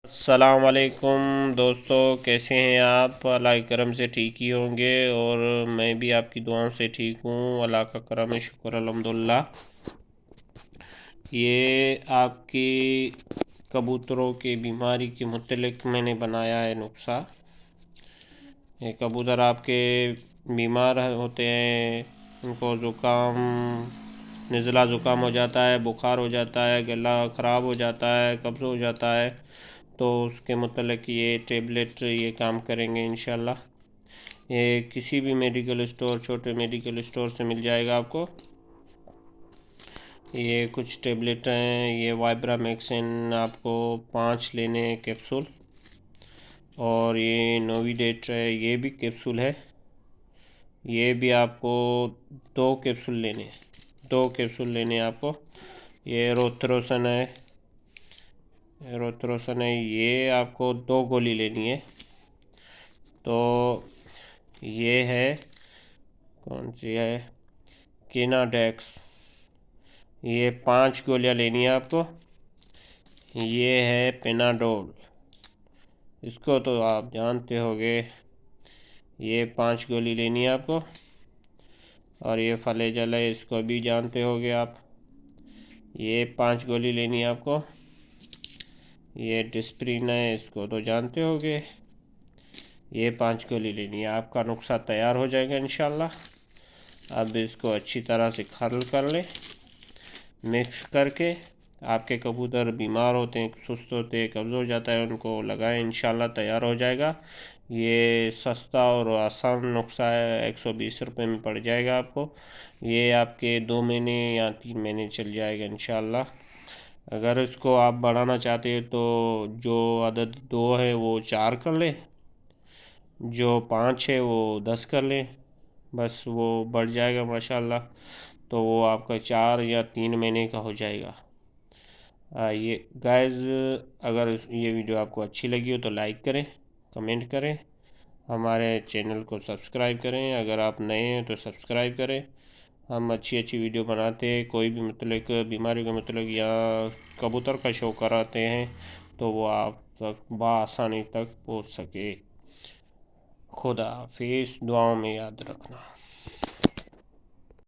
अस्सलाम वालेकुम दोस्तों, कैसे हैं आप? अल्लाह के करम से ठीक ही होंगे और मैं भी आपकी दुआओं से ठीक हूँ। अल्लाह का करम है, शुक्र अल्हम्दुलिल्लाह। ये आपकी कबूतरों की बीमारी के मुतल्लिक मैंने बनाया है नुस्खा। ये कबूतर आपके बीमार होते हैं, उनको ज़ुकाम, नज़ला ज़ुकाम हो जाता है, बुखार हो जाता है, गला ख़राब हो जाता है, कब्ज़ हो जाता है, तो उसके मतलब ये टेबलेट ये काम करेंगे इंशाल्लाह। ये किसी भी मेडिकल स्टोर, छोटे मेडिकल स्टोर से मिल जाएगा आपको। ये कुछ टेबलेट हैं, ये वाइब्रामेक्सिन आपको 5 लेने हैं कैप्सूल, और ये नोविडेट है, ये भी कैप्सूल है, ये भी आपको 2 कैप्सूल लेने हैं, 2 कैप्सूल लेने हैं आपको। ये रोथ्रोसन है, ये आपको 2 गोली लेनी है। तो ये है, कौन सी है, किनाडेक्स, ये 5 गोलियाँ लेनी है आपको। ये है पेनाडोल, इसको तो आप जानते होंगे, ये 5 गोली लेनी है आपको। और ये फलेजल है, इसको भी जानते होंगे आप, ये 5 गोली लेनी है आपको। ये डिस्प्रिन है, इसको तो जानते होंगे, ये 5 गोली लेनी है। आपका नुस्खा तैयार हो जाएगा इंशाल्लाह। अब इसको अच्छी तरह से खल कर लें, मिक्स करके। आपके कबूतर बीमार होते हैं, सुस्त होते हैं, कब्ज़ हो जाता है, उनको लगाएं, इंशाल्लाह तैयार हो जाएगा। ये सस्ता और आसान नुस्खा है, 120 रुपये में पड़ जाएगा आपको। ये आपके 2 महीने या 3 महीने चल जाएगा इंशाल्लाह। अगर इसको आप बढ़ाना चाहते हैं तो जो अदद 2 है वो 4 कर लें, जो 5 है वो 10 कर लें, बस वो बढ़ जाएगा माशाल्लाह। तो वो आपका 4 या 3 महीने का हो जाएगा। ये गाइस, अगर ये वीडियो आपको अच्छी लगी हो तो लाइक करें, कमेंट करें, हमारे चैनल को सब्सक्राइब करें। अगर आप नए हैं तो सब्सक्राइब करें। हम अच्छी अच्छी वीडियो बनाते हैं, कोई भी मतलब बीमारी का मतलब या कबूतर का शो कराते हैं, तो वो आप तक बआसानी तक पहुंच सके। खुदा हाफिज़, दुआओं में याद रखना।